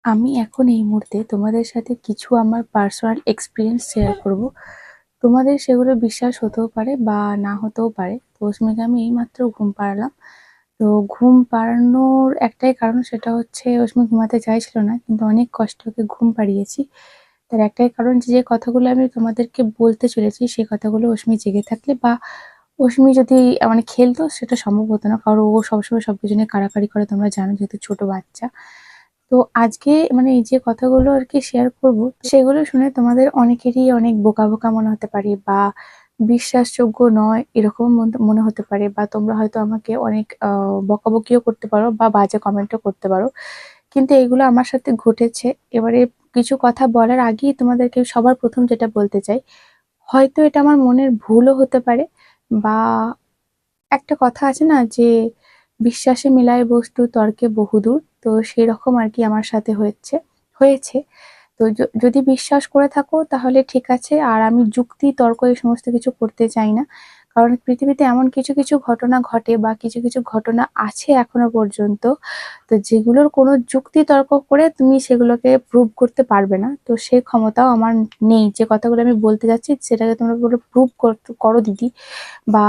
আমি এখন এই মুহূর্তে তোমাদের সাথে কিছু আমার পার্সোনাল এক্সপিরিয়েন্স শেয়ার করব। তোমাদের সেগুলো বিশ্বাস হতেও পারে বা না হতেও পারে। তো অস্মিকে আমি এইমাত্র ঘুম পাড়ালাম। তো ঘুম পাড়ানোর একটাই কারণ, সেটা হচ্ছে অস্মি ঘুমাতে চাইছিল না, কিন্তু অনেক কষ্টে ওকে ঘুম পাড়িয়েছি। তার একটাই কারণ যে যে কথাগুলো আমি তোমাদেরকে বলতে চলেছি সেই কথাগুলো অস্মি জেগে থাকলে বা অস্মি যদি মানে খেলতো সেটা সম্ভব হতো না, কারণ ও সবসময় সবকিছু নিয়ে কাড়াকাড়ি করে, তোমরা জানো, যেহেতু ছোট বাচ্চা। তো আজকে মানে এই যে কথাগুলো আর কি শেয়ার করব, সেগুলো শুনে তোমাদের অনেকেরই অনেক বোকা বোকা মনে হতে পারে বা বিশ্বাসযোগ্য নয় এরকম মনে হতে পারে, বা তোমরা হয়তো আমাকে অনেক বকাবকিও করতে পারো বা বাজে কমেন্টও করতে পারো। কিন্তু এগুলো আমার সাথে ঘটেছে। এবারে কিছু কথা বলার আগেই তোমাদেরকে সবার প্রথম যেটা বলতে চাই, হয়তো এটা আমার মনের ভুলও হতে পারে, বা একটা কথা আছে না যে বিশ্বাসে মিলায় বস্তু তর্কে বহুদূর, তো সেরকম আর কি আমার সাথে হয়েছে। তো যদি বিশ্বাস করে থাকো তাহলে ঠিক আছে, আর আমি যুক্তি তর্ক এই সমস্ত কিছু করতে চাই না। কারণ পৃথিবীতে এমন কিছু কিছু ঘটনা ঘটে বা কিছু কিছু ঘটনা আছে এখনো পর্যন্ত, তো যেগুলোর কোনো যুক্তি তর্ক করে তুমি সেগুলোকে প্রুভ করতে পারবে না। তো সেই ক্ষমতাও আমার নেই। যে কথাগুলো আমি বলতে যাচ্ছি সেটাকে তোমরা পুরো প্রুভ করো দিদি, বা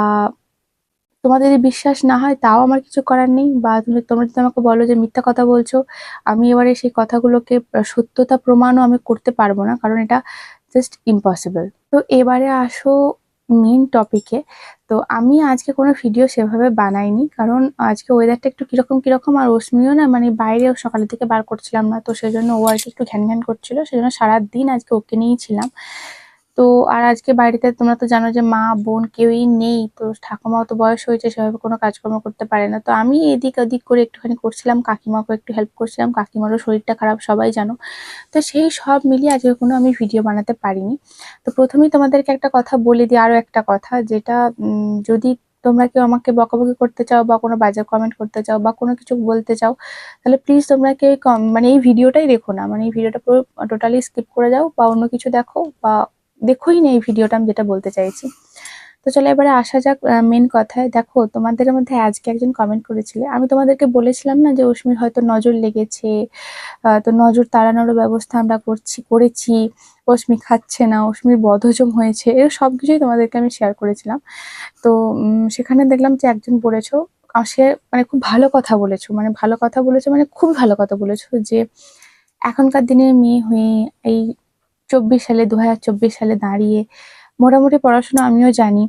তোমাদের যদি বিশ্বাস না হয় তাও আমার কিছু করার নেই, বা তোমরা যদি আমাকে বলো যে মিথ্যা কথা বলছো, আমি এবারে সেই কথাগুলোকে সত্যতা প্রমাণও আমি করতে পারবো না, কারণ এটা জাস্ট ইম্পসিবল। তো এবারে আসো মেন টপিকে। তো আমি আজকে কোনো ভিডিও সেভাবে বানাইনি, কারণ আজকে ওয়েদারটা একটু কিরকম কিরকম, আর রশ্মিও না মানে বাইরে সকালের থেকে বার করছিলাম না, তো সেই জন্য ও আর কি একটু ঘ্যান ঘ্যান করছিল, সেজন্য সারাদিন আজকে ওকে নিয়েই ছিলাম। তো আর আজকে বাড়িতে তোমরা তো জানো যে মা বোন কেউই নেই, তো ঠাকুমাও তো বয়স হয়েছে, সেভাবে কোনো কাজকর্ম করতে পারে না। তো আমি এদিক ওদিক করে একটুখানি করছিলাম, কাকিমাকে একটু হেল্প করছিলাম, কাকিমারও শরীরটা খারাপ সবাই জানো। তো সেই সব মিলিয়ে আজকে কোনো আমি ভিডিও বানাতে পারিনি। তো প্রথমেই তোমাদেরকে একটা কথা বলে দিই, আরো একটা কথা, যেটা যদি তোমরা কেউ আমাকে বকাবকি করতে চাও বা কোনো বাজে কমেন্ট করতে চাও বা কোনো কিছু বলতে চাও, তাহলে প্লিজ তোমরা কেউ মানে এই ভিডিওটাই দেখো না, মানে এই ভিডিওটা পুরো টোটালি স্কিপ করে যাও বা অন্য কিছু দেখো, বা দেখোই না এই ভিডিওটা, আমি যেটা বলতে চাইছি। তো চলো এবারে আসা যাক মেন কথায়। দেখো, তোমাদের মধ্যে আজকে একজন কমেন্ট করেছিলে, আমি তোমাদেরকে বলেছিলাম না যে অস্মির হয়তো নজর লেগেছে, তো নজর তাড়ানোর ব্যবস্থা আমরা করেছি, অস্মি খাচ্ছে না, অস্মির বদহজম হয়েছে, এর সবকিছুই তোমাদেরকে আমি শেয়ার করেছিলাম। তো সেখানে দেখলাম যে একজন বলেছো, সে মানে খুব ভালো কথা বলেছো, মানে ভালো কথা বলেছো, মানে খুব ভালো কথা বলেছো, যে এখনকার দিনে মেয়ে হয়ে এই 24 সালে, 2024 সালে দাঁড়িয়ে মোটামুটি পড়াশোনা আমিও জানি,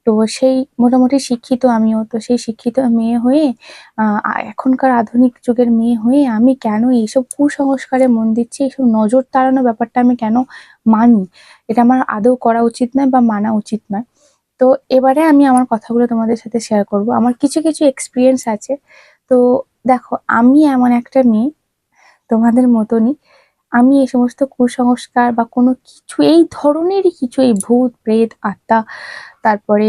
তো সেই মোটামুটি শিক্ষিত আমিও, তো সেই শিক্ষিত মেয়ে হয়ে এখনকার আধুনিক যুগের মেয়ে হয়ে আমি কেন এইসব কুসংস্কারে মন দিচ্ছি, এইসব নজর তাড়ানো ব্যাপারটা আমি কেন মানি, এটা আমার আদৌ করা উচিত নয় বা মানা উচিত নয়। তো এবারে আমি আমার কথাগুলো তোমাদের সাথে শেয়ার করব, আমার কিছু কিছু এক্সপিরিয়েন্স আছে। তো দেখো, আমি এমন একটা মেয়ে তোমাদের মতনই, আমি এই সমস্ত কুসংস্কার বা কোনো কিছু এই ধরনেরই কিছু, এই ভূত প্রেত আত্মা, তারপরে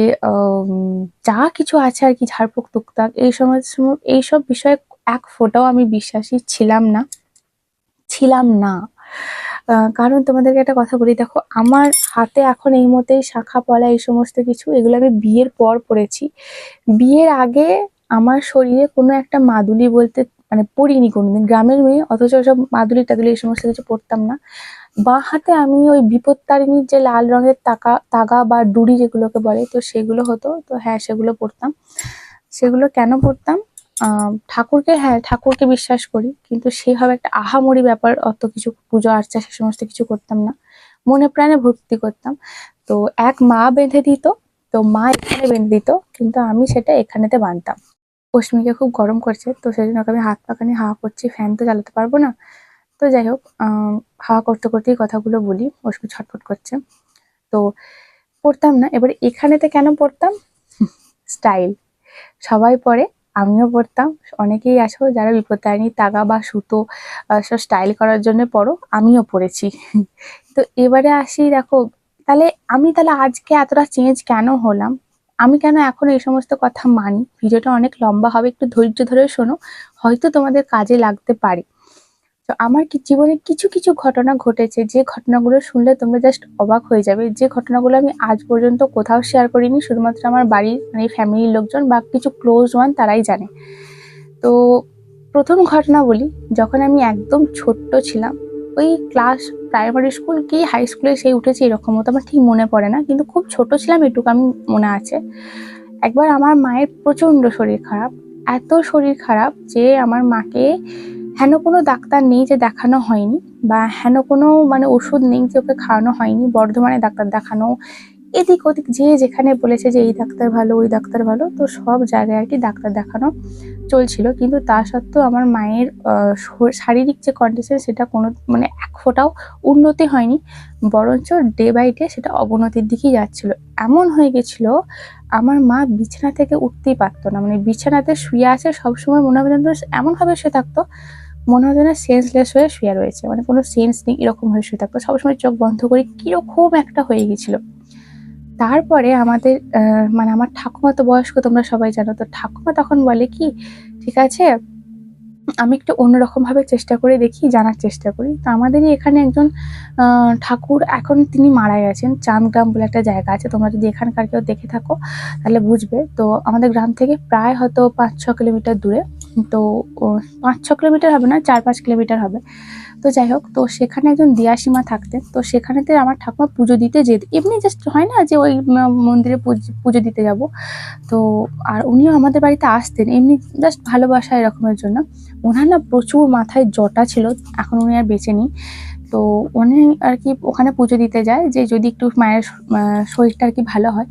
যা কিছু আছে আর কি, ঝাড়ফুঁক তুকতাক, এইসব বিষয়ে এক ফোঁটাও আমি বিশ্বাসী ছিলাম না। কারণ তোমাদেরকে একটা কথা বলি, দেখো আমার হাতে এখন এই মুহূর্তে শাখা পলা এই সমস্ত কিছু, এগুলো আমি বিয়ের পর পড়েছি। বিয়ের আগে আমার শরীরে কোনো একটা মাদুলি বলতে মানে পড়িনি কোনোদিন, গ্রামের মেয়ে, অথচ সব মাদুলি টাদুলি এই সমস্ত কিছু পড়তাম না। বাঁ হাতে আমি ওই বিপত্তারিণীর যে লাল রঙের তাগা বা ডুরি যেগুলোকে বলে, তো সেগুলো হতো, তো হ্যাঁ সেগুলো পড়তাম। সেগুলো কেন পড়তাম? ঠাকুরকে, হ্যাঁ ঠাকুরকে বিশ্বাস করি, কিন্তু সেভাবে একটা আহামরি ব্যাপার, অত কিছু পুজো আর্চা সে সমস্ত কিছু করতাম না, মনে প্রাণে ভক্তি করতাম। তো এক মা বেঁধে দিত, তো মা এখানে বেঁধে দিত, কিন্তু আমি সেটা এখানেতে বাঁধতাম। অস্মিকে খুব গরম করছে, তো সেই জন্য ওকে আমি হাত পাখানি হাওয়া করছি, ফ্যান তো চালাতে পারবো না। তো যাই হোক, হাওয়া করতে করতেই কথাগুলো বলি, অস্মি ছটফট করছে। তো পড়তাম না, এবার এখানেতে কেন পড়তাম? স্টাইল, সবাই পরে, আমিও পড়তাম। অনেকেই আছো যারা বিপত্তারিণী তাগা বা সুতো সব স্টাইল করার জন্য পড়ো, আমিও পড়েছি। তো এবারে আসি, দেখো তাহলে আজকে এতটা চেঞ্জ কেন হলাম, আমি কেন এখন এই সমস্ত কথা মানি। ভিডিওটা অনেক লম্বা হবে, একটু ধৈর্য ধরে শোনো, হয়তো তোমাদের কাজে লাগতে পারে। তো আমার কি জীবনে কিছু কিছু ঘটনা ঘটেছে, যে ঘটনাগুলো শুনলে তোমরা জাস্ট অবাক হয়ে যাবে, যে ঘটনাগুলো আমি আজ পর্যন্ত কোথাও শেয়ার করিনি, শুধুমাত্র আমার বাড়ির মানে ফ্যামিলির লোকজন বা কিছু ক্লোজ ওয়ান তারাই জানে। তো প্রথম ঘটনা বলি, যখন আমি একদম ছোট্ট ছিলাম, ওই ক্লাস প্রাইমারি স্কুল কি হাই স্কুলে সেই উঠেছি এরকম মতো, আমার ঠিক মনে পড়ে না, কিন্তু খুব ছোট ছিলাম এটুকু আমি মনে আছে। একবার আমার মায়ের প্রচণ্ড শরীর খারাপ, এত শরীর খারাপ যে আমার মাকে হেন কোনো ডাক্তার নেই যে দেখানো হয়নি, বা হেন কোনো মানে ওষুধ নেই যে ওকে খাওয়ানো হয়নি। বর্ধমানে ডাক্তার দেখানো, এদিক ওদিক যে যেখানে বলেছে যে এই ডাক্তার ভালো ওই ডাক্তার ভালো, তো সব জায়গায় আর কি ডাক্তার দেখানো চলছিল। কিন্তু তা সত্ত্বেও আমার মায়ের শারীরিক যে কন্ডিশন সেটা কোনো মানে এক ফোঁটাও উন্নতি হয়নি, বরঞ্চ ডে বাই ডে সেটা অবনতির দিকেই যাচ্ছিল। এমন হয়ে গেছিল আমার মা বিছানা থেকে উঠতেই পারতো না, মানে বিছানাতে শুয়ে আছে সবসময়, মনে হবে যেন এমনভাবে শুয়ে থাকতো, মনে হতো না সেন্সলেস হয়ে শুয়ে রয়েছে, মানে কোনো সেন্স নেই এরকম হয়ে শুয়ে থাকতো, সবসময় চোখ বন্ধ করে কিরকম একটা হয়ে গেছিল। তারপরে আমাদের মানে আমার ঠাকুমা তো বয়স্ক, তোমরা সবাই জানো, তো ঠাকুমা তখন বলে কি, ঠিক আছে আমি একটু অন্যরকম ভাবে চেষ্টা করে দেখি, জানার চেষ্টা করি। তো আমাদেরই এখানে একজন ঠাকুর, এখন তিনি মারা গেছেন, চাঁদগ্রাম বলে একটা জায়গা আছে, তোমরা যদি এখানকার কেউ দেখে থাকো তাহলে বুঝবে। তো আমাদের গ্রাম থেকে প্রায় হয়তো 5-6 কিলোমিটার দূরে, তো 5-6 কিলোমিটার হবে না, 4-5 কিলোমিটার হবে। তো যাই হোক, তো সেখানে একজন দিয়াসীমা থাকতেন, তো সেখানেতে আমার ঠাকুমা পুজো দিতে যেত, এমনি জাস্ট হয় না যে ওই মন্দিরে পুজো দিতে যাব। তো আর উনিও আমাদের বাড়িতে আসতেন এমনি জাস্ট ভালোবাসা এরকমের জন্য। ওনার না প্রচুর মাথায় জটা ছিল, এখন উনি আর বেঁচে নেই। তো উনি আর কি ওখানে পুজো দিতে যায় যে যদি একটু মায়ের শরীরটা আর কি ভালো হয়।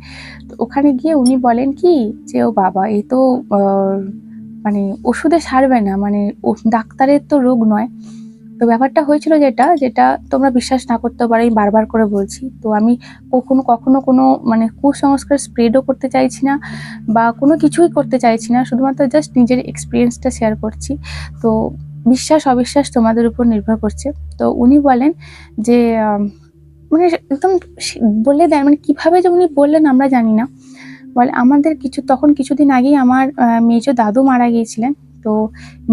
তো ওখানে গিয়ে উনি বলেন কি যে ও বাবা, এ তো মানে ওষুধে সারবে না, মানে ডাক্তারের তো রোগ নয়। তো ব্যাপারটা হয়েছিল যেটা যেটা তোমরা বিশ্বাস না করতে পারো, আমি বারবার করে বলছি। তো আমি কখনো কোনো মানে কুসংস্কার স্প্রেডও করতে চাইছি না, বা কোনো কিছুই করতে চাইছি না, শুধুমাত্র জাস্ট নিজের এক্সপিরিয়েন্সটা শেয়ার করছি। তো বিশ্বাস অবিশ্বাস তোমাদের উপর নির্ভর করছে। তো উনি বলেন যে মানে একদম বলে দেন, মানে কিভাবে যে উনি বললেন আমরা জানি না। বলে আমাদের তখন কিছুদিন আগেই আমার মেজো দাদু মারা গিয়েছিলেন। তো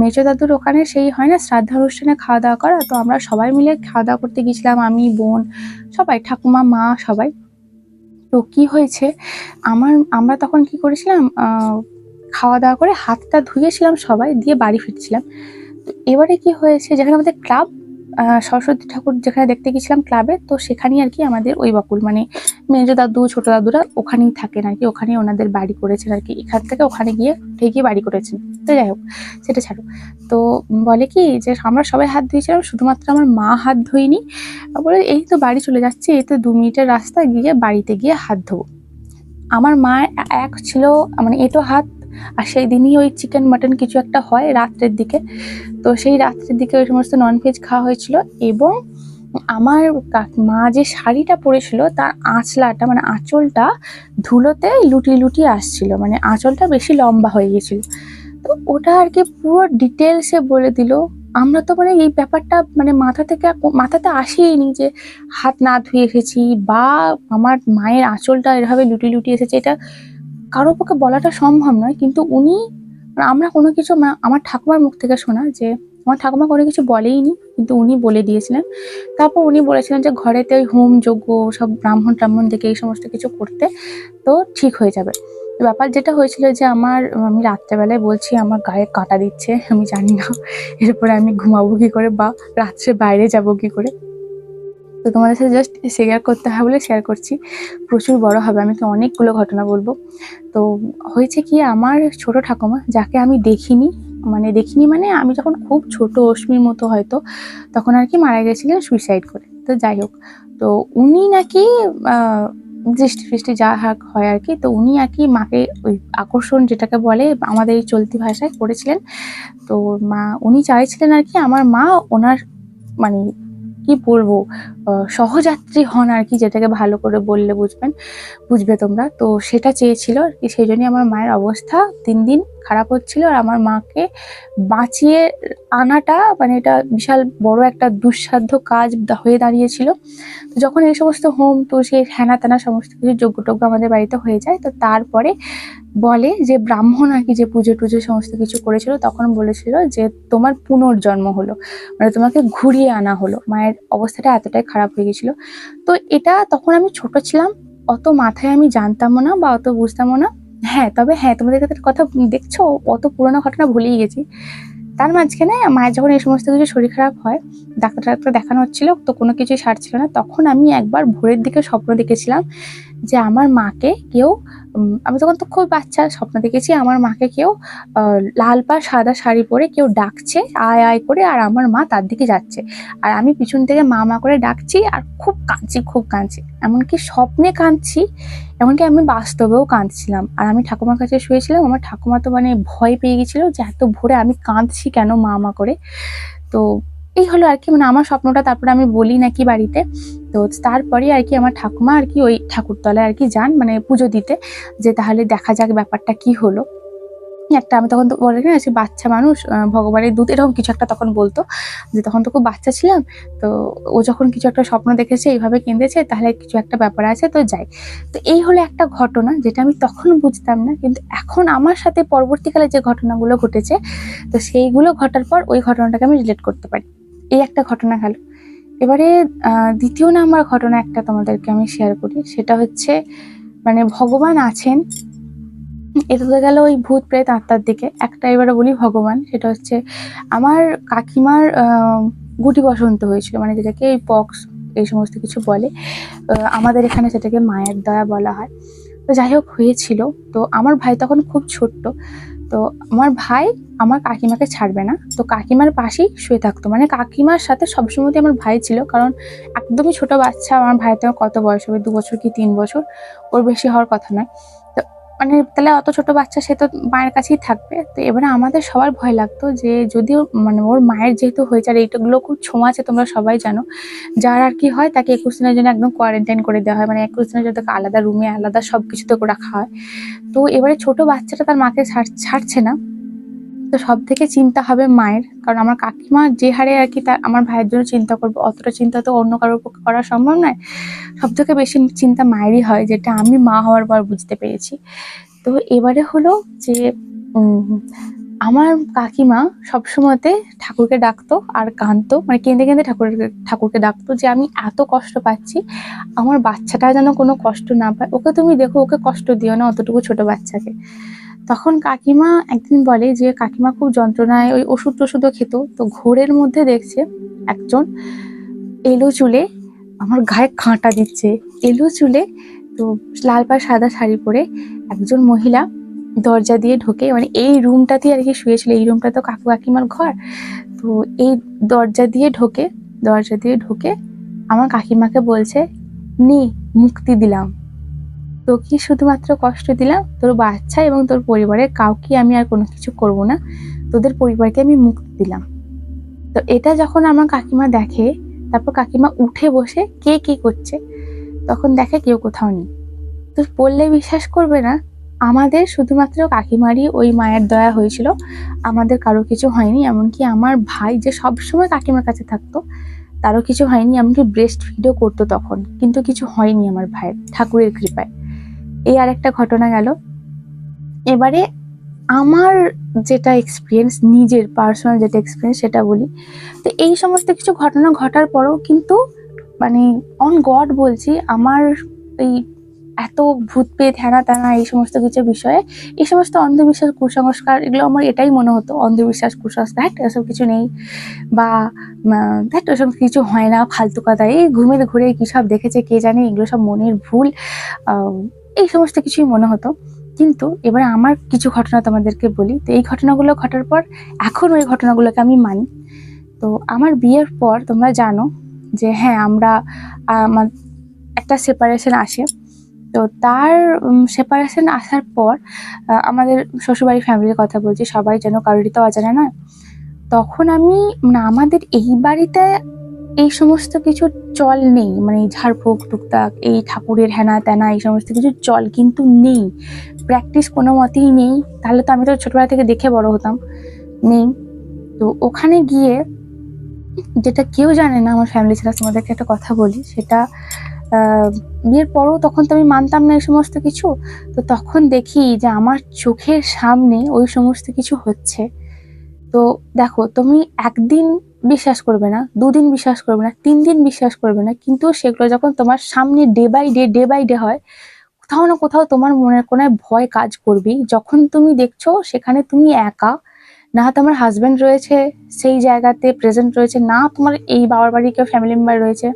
মেজো দাদুর ওখানে সেই হয় না শ্রাদ্ধ অনুষ্ঠানে খাওয়া দাওয়া করা, তো আমরা সবাই মিলে খাওয়া দাওয়া করতে গেছিলাম, আমি, বোন, সবাই, ঠাকুমা, মা, সবাই। তো কি হয়েছে, আমরা তখন কি করেছিলাম, খাওয়া দাওয়া করে হাতটা ধুয়েছিলাম সবাই, দিয়ে বাড়ি ফিরছিলাম। তো এবারে কি হয়েছে, যেখানে আমাদের ক্লাব, সরস্বতী ঠাকুর যেখানে দেখতে গেছিলাম ক্লাবে, তো সেখানেই আর কি আমাদের ওই বাকুল মানে মেজো দাদু ছোট দাদুরা ওখানেই থাকেন আর কি, ওখানেই ওনাদের বাড়ি করেছেন আর কি, এখান থেকে ওখানে গিয়ে ঠিকই বাড়ি করেছেন। তো যাই হোক, সেটা ছাড়ো। তো বলে কি যে আমরা সবাই হাত ধুয়েছিলাম, শুধুমাত্র আমার মা হাত ধুইনি। বলে এই তো বাড়ি চলে যাচ্ছে, এই তো 2 মিনিটের রাস্তা, গিয়ে বাড়িতে গিয়ে হাত ধোবো। আমার মা এক ছিল মানে এঁটো হাত, আর সেই দিনই ওই চিকেন মাটন কিছু একটা হয় রাত্রের দিকে। তো সেই রাত্রের দিকে ওই সমস্ত ননভেজ খাওয়া হয়েছিল, এবং আমার মা যে শাড়িটা পরেছিল তার আঁচলাটা মানে আঁচলটা ধুলোতে লুটিয়ে লুটিয়ে আসছিল, মানে আঁচলটা বেশি লম্বা হয়ে গেছিল। তো ওটা আর কি পুরো ডিটেলসে বলে দিল। আমরা তো মানে এই ব্যাপারটা মানে মাথাতে আসেইনি যে হাত না ধুয়ে এসেছি, বা আমার মায়ের আঁচলটা এভাবে লুটিয়ে লুটিয়ে এসেছে, এটা কারোর পক্ষে বলাটা সম্ভব নয়। কিন্তু উনি, আমরা কোনো কিছু আমার ঠাকুমার মুখ থেকে শোনা যে আমার ঠাকুমা কোনো কিছু বলেইনি, কিন্তু উনি বলে দিয়েছিলেন। তারপর উনি বলেছিলেন যে ঘরেতে ওই হোম যজ্ঞ সব ব্রাহ্মণ টাহ্মণ থেকে এই সমস্ত কিছু করতে, তো ঠিক হয়ে যাবে। ব্যাপার যেটা হয়েছিল যে আমি রাত্রেবেলায় বলছি আমার গায়ে কাঁটা দিচ্ছে, আমি জানি না এরপরে আমি ঘুমাবো কি করে, বা রাত্রে বাইরে যাব কি করে। তো তোমাদের সাথে জাস্ট শেয়ার করতে হয় বলে শেয়ার করছি, প্রচুর বড় হবে, আমি তো অনেকগুলো ঘটনা বলবো। তো হয়েছে কি, আমার ছোট ঠাকুমা, যাকে আমি দেখিনি মানে আমি যখন খুব ছোট, অশ্মির মতো হয়তো, তখন আর কি মারা গেছিলেন সুইসাইড করে। তো যাই হোক, তো উনি নাকি দৃষ্টি ফৃষ্টি যা হয় আর কি, তো উনি আর কি মাকে ওই আকর্ষণ যেটাকে বলে আমাদের এই চলতি ভাষায় করেছিলেন। তো উনি চাইছিলেন আর কি আমার মা ওনার মানে কি বলবো সহযাত্রী হন আর কি, যেটাকে ভালো করে বললে বুঝবে তোমরা। তো সেটা চেয়েছিল আর কি, সেই জন্যই আমার মায়ের অবস্থা দিন দিন খারাপ হচ্ছিল, আর আমার মাকে বাঁচিয়ে আনাটা মানে এটা বিশাল বড় একটা দুঃসাধ্য কাজ হয়ে দাঁড়িয়েছিল। তো যখন এই সমস্ত হোম তো সেই হ্যানা ত্যানা সমস্ত কিছু যজ্ঞ আমাদের বাড়িতে হয়ে যায়, তো তারপরে বলে যে ব্রাহ্মণ আর কি যে পুজো টুজো সমস্ত কিছু করেছিল, তখন বলেছিল যে তোমার পুনর্জন্ম হলো, মানে তোমাকে ঘুরিয়ে আনা হলো, মায়ের অবস্থাটা এতটাই খারাপ হয়ে গেছিল। তো এটা তখন আমি ছোট ছিলাম, অত মাথায় আমি জানতামও না বা অত বুঝতামও না। তবে হ্যাঁ, তোমাদের কথা দেখছো, অত পুরোনো ঘটনা ভুলেই গেছি। তার মাঝখানে মায়ের যখন এই সমস্ত কিছু শরীর খারাপ হয়, ডাক্তার দেখানো হচ্ছিল, তো কোনো কিছুই সারছিল না। তখন আমি একবার ভোরের দিকে স্বপ্ন দেখেছিলাম যে আমার মাকে কেউ, আমি তখন তো খুব বাচ্চা, স্বপ্ন দেখেছি আমার মাকে কেউ লাল পাড় সাদা শাড়ি পরে কেউ ডাকছে আয় আয় করে, আর আমার মা তার দিকে যাচ্ছে, আর আমি পিছন থেকে মা মা করে ডাকছি আর খুব কাঁদছি, খুব কাঁদছি, এমনকি স্বপ্নে কাঁদছি, এমনকি আমি বাস্তবেও কাঁদছিলাম। আর আমি ঠাকুমার কাছে শুয়েছিলাম, আমার ঠাকুমা তো মানে ভয় পেয়ে গেছিল যে এত ভোরে আমি কাঁদছি কেন মা মা করে। তো এই হলো আর কি, মানে আমার স্বপ্নটা তারপরে আমি বলি নাকি বাড়িতে। তো তারপরে আর কি আমার ঠাকুমা আর কি ওই ঠাকুরতলায় আর কি যান মানে পুজো দিতে, যে তাহলে দেখা যাক ব্যাপারটা কি হলো। একটা, আমি তখন তো বলে না যে বাচ্চা মানুষ, ভগবানের দূত এরকম কিছু একটা তখন বলতো, যে তখন তো খুব বাচ্চা ছিলাম। তো ও যখন কিছু একটা স্বপ্ন দেখেছে এইভাবে কেঁদেছে, তাহলে কিছু একটা ব্যাপার আছে, তো যাই। তো এই হলো একটা ঘটনা যেটা আমি তখন বুঝতাম না, কিন্তু এখন আমার সাথে পরবর্তীকালে যে ঘটনাগুলো ঘটেছে, তো সেইগুলো ঘটার পর ওই ঘটনাটাকে আমি রিলেট করতে পারি। এই একটা ঘটনা গেল। এবারে দ্বিতীয় নাম্বার ঘটনা একটা তোমাদেরকে আমি শেয়ার করি, সেটা হচ্ছে মানে ভগবান আছেন, এটা তো গেল ওই ভূত প্রেত আত্মার দিকে। একটা এবারে বলি ভগবান, সেটা হচ্ছে আমার কাকিমার গুটি বসন্ত হয়েছিল, মানে যেটাকে এই পক্স এই সমস্ত কিছু বলে, আমাদের এখানে সেটাকে মায়ের দয়া বলা হয়। তো যাই হোক হয়েছিল। তো আমার ভাই তখন খুব ছোট্ট, তো আমার ভাই আমার কাকিমাকে ছাড়বে না, তো কাকিমার পাশেই শুয়ে থাকতো, মানে কাকিমার সাথে সবসময় আমার ভাই ছিল, কারণ একদমই ছোট বাচ্চা, আমার ভাই তো কত বয়স হবে, 2 বছর কি 3 বছর, ওর বেশি হওয়ার কথা নয়। তো মানে তাহলে অত ছোট বাচ্চা, সে তো মায়ের কাছেই থাকবে। তো এবারে আমাদের সবার ভয় লাগতো যে যদিও মানে ওর মায়ের যেহেতু হয়েছে, আর এইগুলো খুব ছোঁয়া আছে তোমরা সবাই জানো, যার আর কি হয় তাকে 21 দিনের জন্য একদম কোয়ারেন্টাইন করে দেওয়া হয়, মানে 21 দিনের জন্য তাকে আলাদা রুমে আলাদা সবকিছু তো রাখা হয়। তো এবারে ছোট বাচ্চাটা তার মাকে ছাড়ছে না, তো সব থেকে চিন্তা হবে মায়ের, কারণ আমার কাকিমা যে হারে আর কি তার আমার ভাইয়ের জন্য চিন্তা করবো, অতটা চিন্তা তো অন্য কারোর পক্ষে করা সম্ভব নয়। সব থেকে বেশি চিন্তা মায়েরই হয়, যেটা আমি মা হওয়ার পর বুঝতে পেরেছি। তো এবারে হলো যে আমার কাকিমা সবসময়তে ঠাকুরকে ডাকতো আর কাঁদতো, মানে কেঁদে কেঁদে ঠাকুরকে ডাকতো যে আমি এত কষ্ট পাচ্ছি, আমার বাচ্চাটা যেন কোনো কষ্ট না পায়, ওকে তুমি দেখো, ওকে কষ্ট দিও না, অতটুকু ছোট বাচ্চাকে। তখন কাকিমা একদিন বলে যে কাকিমা খুব যন্ত্রণায় ওই ওষুধ টষুধও খেত, তো ঘোরের মধ্যে দেখছে একজন এলো চুলে আমার গায়ে কাঁটা দিচ্ছে, এলো চুলে, তো লাল পাড় সাদা শাড়ি পরে একজন মহিলা দরজা দিয়ে ঢোকে, মানে এই রুমটাতে আর কি শুয়েছিল, এই রুমটা তো কাকু কাকিমার ঘর, তো এই দরজা দিয়ে ঢোকে আমার কাকিমাকে বলছে, নে মুক্তি দিলাম, তোকে শুধুমাত্র কষ্ট দিলাম, তোর বাচ্চা এবং তোর পরিবারের কাউকে আমি আর কোনো কিছু করব না, তোদের পরিবারকে আমি মুক্তি দিলাম। তো এটা যখন আমার কাকিমা দেখে, তারপর কাকিমা উঠে বসে কে কি করছে, তখন দেখে কেউ কোথাও নেই। তো বললে বিশ্বাস করবে না, আমাদের শুধুমাত্র কাকিমারই ওই মায়ের দয়া হয়েছিল, আমাদের কারো কিছু হয়নি। এমনকি আমার ভাই যে সবসময় কাকিমার কাছে থাকতো, তারও কিছু হয়নি, এমনকি ব্রেস্ট ফিডও করতো তখন, কিন্তু কিছু হয়নি আমার ভাইয়ের, ঠাকুরের কৃপায়। এই আর একটা ঘটনা গেল। এবারে আমার যেটা এক্সপিরিয়েন্স, নিজের পার্সোনাল যেটা এক্সপিরিয়েন্স সেটা বলি। তো এই সমস্ত কিছু ঘটনা ঘটার পরেও কিন্তু মানে অন গড বলছি, আমার এই এত ভূত পেট হ্যানা ত্যানা এই সমস্ত কিছু বিষয়ে, এই সমস্ত অন্ধবিশ্বাস কুসংস্কার, এগুলো আমার এটাই মনে হতো, অন্ধবিশ্বাস কুসংস্কার এসব কিছু নেই, বা দেখ এসব কিছু হয় না, ফালতু কথা, এই ঘুমের ঘুরে কি সব দেখেছে কে জানে, এগুলো সব মনের ভুল, এই সমস্ত কিছুই মনে হতো। কিন্তু এবার আমার কিছু ঘটনা তোমাদেরকে বলি। তো এই ঘটনাগুলো ঘটার পর এখন ওই ঘটনাগুলোকে আমি মানি। তো আমার বিয়ের পর তোমরা জানো যে হ্যাঁ আমরা আমার একটা সেপারেশন আসে। তো তার সেপারেশন আসার পর আমাদের শ্বশুরবাড়ির ফ্যামিলির কথা বলছি, সবাই যেন কারোরই তো অজানা নয়। তখন আমি মানে আমাদের এই বাড়িতে এই সমস্ত কিছু চল নেই, মানে ঝাড়ফুঁক টুকটাক এই ঠাকুরের হেনা তেনা এই সমস্ত কিছু চল কিন্তু নেই, প্র্যাকটিস কোনো মতেই নেই। তাহলে তো আমি তো ছোটবেলা থেকে দেখে বড় হতাম, নেই। তো ওখানে গিয়ে যেটা কেউ জানে না আমার ফ্যামিলি ছাড়া, তোমাদেরকে একটা কথা বলি, সেটা বিয়ের পরও তখন তো আমি মানতাম না এই সমস্ত কিছু। তো তখন দেখি যে আমার চোখের সামনে ওই সমস্ত কিছু হচ্ছে। তো দেখো, তুমি একদিন বিশ্বাস করবে না, 2 দিন বিশ্বাস করবে না, 3 দিন বিশ্বাস করবে না, কিন্তু সেগুলো যখন তোমার সামনে ডে বাই ডে হয়, কোথাও না কোথাও তোমার মনের কোনায় ভয় কাজ করবেই। যখন তুমি দেখছো সেখানে তুমি একা, না তোমার হাজবেন্ড রয়েছে সেই জায়গাতে প্রেজেন্ট রয়েছে, না তোমার এই বাবার বাড়ি কেউ ফ্যামিলি মেম্বার রয়েছে,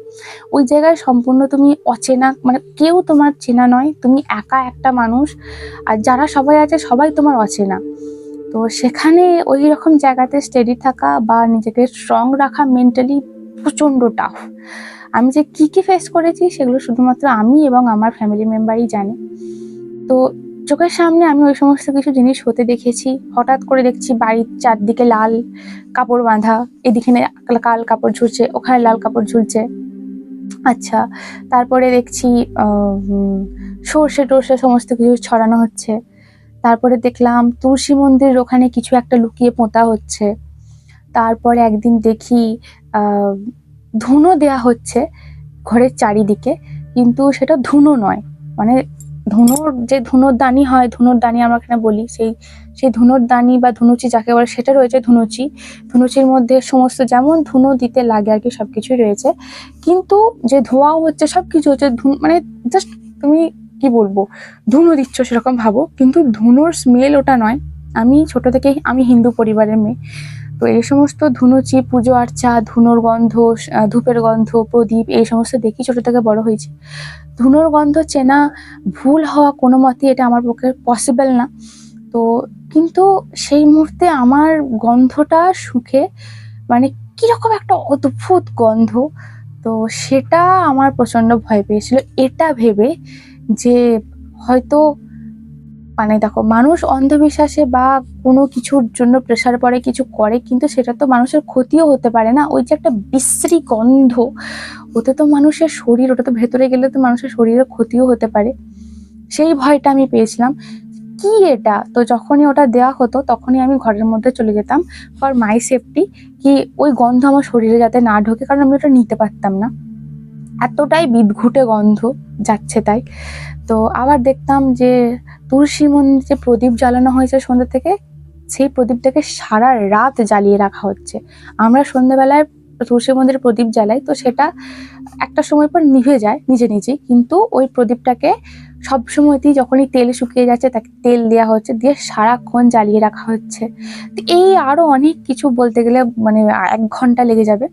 ওই জায়গায় সম্পূর্ণ তুমি অচেনা, মানে কেউ তোমার চেনা নয়, তুমি একা একটা মানুষ, আর যারা সবাই আছে সবাই তোমার অচেনা। তো সেখানে ওই রকম জায়গাতে স্টেডি থাকা বা নিজেকে স্ট্রং রাখা মেন্টালি প্রচণ্ড টাফ। আমি যে কি ফেস করেছি সেগুলো শুধুমাত্র আমি এবং আমার ফ্যামিলি মেম্বারই জানে। তো চোখের সামনে আমি ওই সমস্ত কিছু জিনিস হতে দেখেছি। হঠাৎ করে দেখছি বাড়ির চারদিকে লাল কাপড় বাঁধা, এদিকে লাল কাপড় ঝুলছে, ওখানে লাল কাপড় ঝুলছে। আচ্ছা, তারপরে দেখছি সর্ষে টর্ষে সমস্ত কিছু ছড়ানো হচ্ছে। তারপরে দেখলাম তুলসী মন্দিরের ওখানে কিছু একটা লুকিয়ে পোঁতা হচ্ছে। তারপরে একদিন দেখি ধুনো দেয়া হচ্ছে ঘরের চারিদিকে, কিন্তু সেটা ধুনো নয়, মানে ধুনোর যে ধুনোর দানি হয়, ধুনোর দানি আমরা এখানে বলি, সেই ধুনোর দানি বা ধুনুচি যাকে বলে সেটা রয়েছে ধুনুচি। ধুনুচির মধ্যে সমস্ত যেমন ধুনো দিতে লাগে আর কি সবকিছুই রয়েছে, কিন্তু যে ধোঁয়াও হচ্ছে সবকিছু হচ্ছে মানে জাস্ট তুমি কি বলবো, ধুনো দিচ্ছ সেরকম ভাবো, কিন্তু ধুনোর স্মেল ওটা নয়। আমি ছোট থেকেই, আমি হিন্দু পরিবারের মেয়ে, তো এই সমস্ত ধুনুচি, পুজো আর্চা, ধুনোর গন্ধ, ধূপের গন্ধ, প্রদীপ, এই সমস্ত দেখি ছোট থেকে বড় হয়েছি। ধুনোর গন্ধ চেনা ভুল হওয়া কোনো মতেই এটা আমার পক্ষে পসিবল না। তো কিন্তু সেই মুহূর্তে আমার গন্ধটা শুকে মানে কিরকম একটা অদ্ভুত গন্ধ, তো সেটা আমার প্রচন্ড ভয় পেয়েছিল, এটা ভেবে যে হয়তো মানে দেখো, মানুষ অন্ধবিশ্বাসে বা কোনো কিছুর জন্য প্রেসার পড়ে কিছু করে, কিন্তু সেটা তো মানুষের ক্ষতিও হতে পারে না। ওই যে একটা বিশ্রী গন্ধ, ওতে তো মানুষের শরীর, ওটা তো ভেতরে গেলে তো মানুষের শরীরের ক্ষতিও হতে পারে, সেই ভয়টা আমি পেয়েছিলাম। কি এটা, তো যখনই ওটা দেওয়া হতো তখনই আমি ঘরের মধ্যে চলে যেতাম ফর মাই সেফটি, কি ওই গন্ধ আমার শরীরে যাতে না ঢোকে, কারণ আমি ওটা নিতে পারতাম না, এতটাই বিদঘুটে গন্ধ যাচ্ছে তাই। তো আবার দেখতাম যে তুলসী মন্দিরে প্রদীপ জ্বালানো হয়েছে সন্ধ্যা থেকে, সেই প্রদীপটাকে সারা রাত জ্বালিয়ে রাখা হচ্ছে। আমরা সন্ধ্যাবেলায় তুলসী মন্দিরে প্রদীপ জ্বালাই, তো সেটা একটা সময় পর নিভে যায় নিজে নিজেই, কিন্তু ওই প্রদীপটাকে সবসময়তেই যখনই তেল শুকিয়ে যাচ্ছে তাকে তেল দেওয়া হচ্ছে, দিয়ে সারাক্ষণ জ্বালিয়ে রাখা হচ্ছে। তো এই আরো অনেক কিছু বলতে গেলে মানে 1 ঘন্টা লেগে যাবে।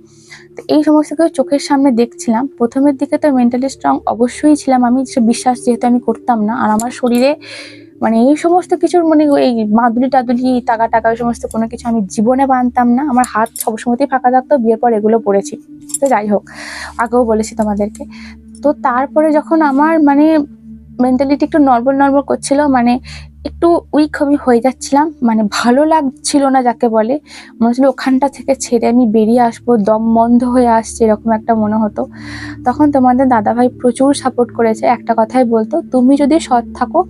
তো এই সমস্ত কিছু চোখের সামনে দেখছিলাম। প্রথমের দিকে তো মেন্টালি স্ট্রং অবশ্যই ছিলাম আমি, সে বিশ্বাস যেহেতু আমি করতাম না, আর আমার শরীরে মানে এই সমস্ত কিছুর মানে এই মাদুলি টাদুলি টাকা টাকা ওই সমস্ত কোনো কিছু আমি জীবনে বানতাম না। আমার হাত সবসময়তেই ফাঁকা থাকতো, বিয়ের পর এগুলো পড়েছি। তো যাই হোক, আগেও বলেছি তোমাদেরকে। তো তারপরে যখন আমার মানে মেন্টালিটি একটু নর্মাল করছিল, মানে একটু উইক আমি হয়ে যাচ্ছিলাম, মানে ভালো লাগছিল না যাকে বলে, মনে হচ্ছিল ওখানটা থেকে ছেড়ে আমি বেরিয়ে আসবো, দম বন্ধ হয়ে আসছে এরকম একটা মনে হতো। তখন তোমাদের দাদাভাই প্রচুর সাপোর্ট করেছে, একটা কথাই বলতো, তুমি যদি সৎ থাকো,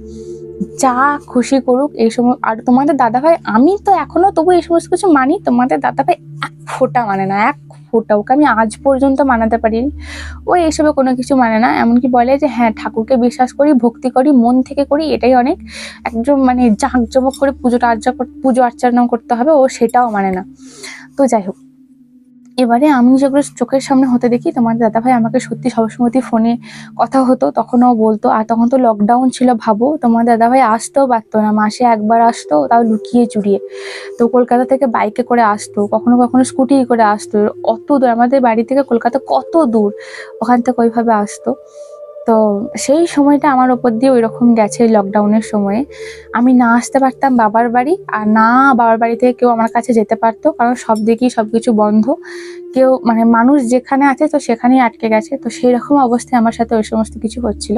যা খুশি করুক এই সময়। আর তোমাদের দাদাভাই, আমি তো এখনো তবু এই সমস্ত কিছু মানি, তোমাদের দাদাভাই 1 ফোঁটা মানে না, 1 ফোঁটা, ওকে আমি আজ পর্যন্ত মানাতে পারিনি। ও এইসবে কোনো কিছু মানে না, এমনকি বলে যে হ্যাঁ ঠাকুরকে বিশ্বাস করি, ভক্তি করি, মন থেকে করি, এটাই অনেক, একদম মানে জাঁকজমক করে পুজো আর্চনা করতে হবে, ও সেটাও মানে না। তো যাই হোক, এবারে আমি যেগুলো চোখের সামনে হতে দেখি, তোমার দাদাভাই আমাকে সত্যি সবসময়তেই ফোনে কথা হতো, তখনও বলতো। আর তখন তো লকডাউন ছিল, ভাবো, তোমার দাদাভাই আসতেও পারতো না, মাসে একবার আসতো, তাও লুকিয়ে চুরিয়ে। তো কলকাতা থেকে বাইকে করে আসতো, কখনো কখনো স্কুটি করে আসতো, অত দূর, আমাদের বাড়ি থেকে কলকাতা কত দূর, ওখান থেকে ওইভাবে আসতো। তো সেই সময়টা আমার ওপর দিয়ে ওইরকম গেছে লকডাউনের সময়ে। আমি না আসতে পারতাম বাবার বাড়ি, আর না বাবার বাড়ি থেকে কেউ আমার কাছে যেতে পারতো, কারণ সব দিকেই সবকিছু বন্ধ, কেউ মানে মানুষ যেখানে আছে তো সেখানেই আটকে গেছে। তো সেই রকম অবস্থায় আমার সাথে ওই সমস্ত কিছু হচ্ছিল।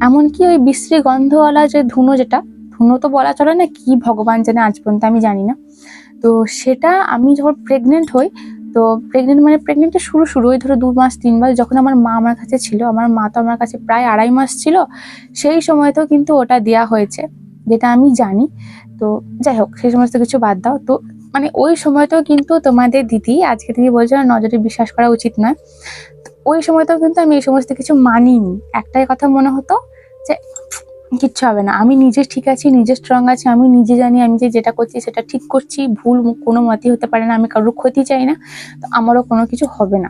এমনকি ওই বিশ্রী গন্ধওয়ালা যে ধুনো, যেটা ধুনো তো বলা চলে না, কি ভগবান জানে, আজ পর্যন্ত আমি জানি না। তো সেটা আমি যখন প্রেগনেন্ট হই, তো প্রেগনেন্টের শুরু ওই ধরো 2 মাস 3 মাস যখন আমার মা আমার কাছে ছিল, আমার মা তো আমার কাছে প্রায় 2.5 মাস ছিল, সেই সময়তেও কিন্তু ওটা দেয়া হয়েছে, যেটা আমি জানি। তো যাই হোক, সেই সমস্ত কিছু বাদ দাও। তো মানে ওই সময়তেও কিন্তু তোমাদের দিদি, আজকে তুমি বলছো না নজরে বিশ্বাস করা উচিত নয়, ওই সময়তেও কিন্তু আমি এই সমস্ত কিছু মানিনি। একটাই কথা মনে হতো যে কিচ্ছু হবে না, আমি নিজে ঠিক আছি, নিজে স্ট্রং আছি, আমি নিজে জানি আমি যেটা করছি সেটা ঠিক করছি, ভুল কোনো মতেই হতে পারে না, আমি কারোর ক্ষতি চাই না, তো আমারও কোনো কিছু হবে না।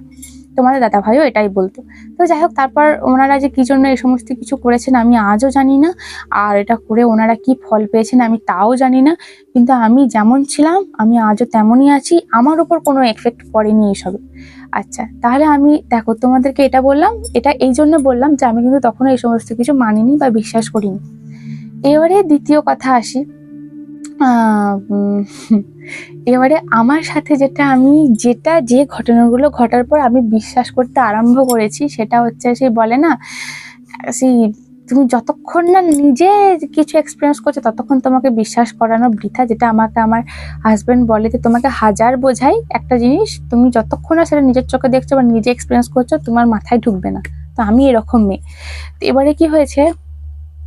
তোমাদের দাদা ভাইও এটাই বলতো। তো যাই হোক, তারপর ওনারা যে কি জন্য এই সমস্ত কিছু করেছেন আমি আজও জানি না, আর এটা করে ওনারা কি ফল পেয়েছেন আমি তাও জানি না, কিন্তু আমি যেমন ছিলাম আমি আজও তেমনই আছি, আমার উপর কোনো এফেক্ট পড়েনি এইসবে। আচ্ছা, তাহলে আমি দেখো তোমাদেরকে এটা বললাম, এটা এই জন্য বললাম যে আমি কিন্তু তখন এই সমস্ত কিছু মানিনি বা বিশ্বাস করিনি। এবারে দ্বিতীয় কথা আসি। এবারে আমার সাথে যে ঘটনাগুলো ঘটার পর আমি বিশ্বাস করতে আরম্ভ করেছি, সেটা হচ্ছে সেই বলে না, সেই তুমি যতক্ষণ না নিজে কিছু এক্সপিরিয়েন্স করছো ততক্ষণ তোমাকে বিশ্বাস করানো বৃথা। যেটা আমাকে আমার হাজবেন্ড বলে যে তোমাকে হাজার বোঝাই একটা জিনিস, তুমি যতক্ষণ না সেটা নিজের চোখে দেখছো বা নিজে এক্সপিরিয়েন্স করছো তোমার মাথায় ঢুকবে না। তো আমি এরকম মেয়ে। তো এবারে কি হয়েছে,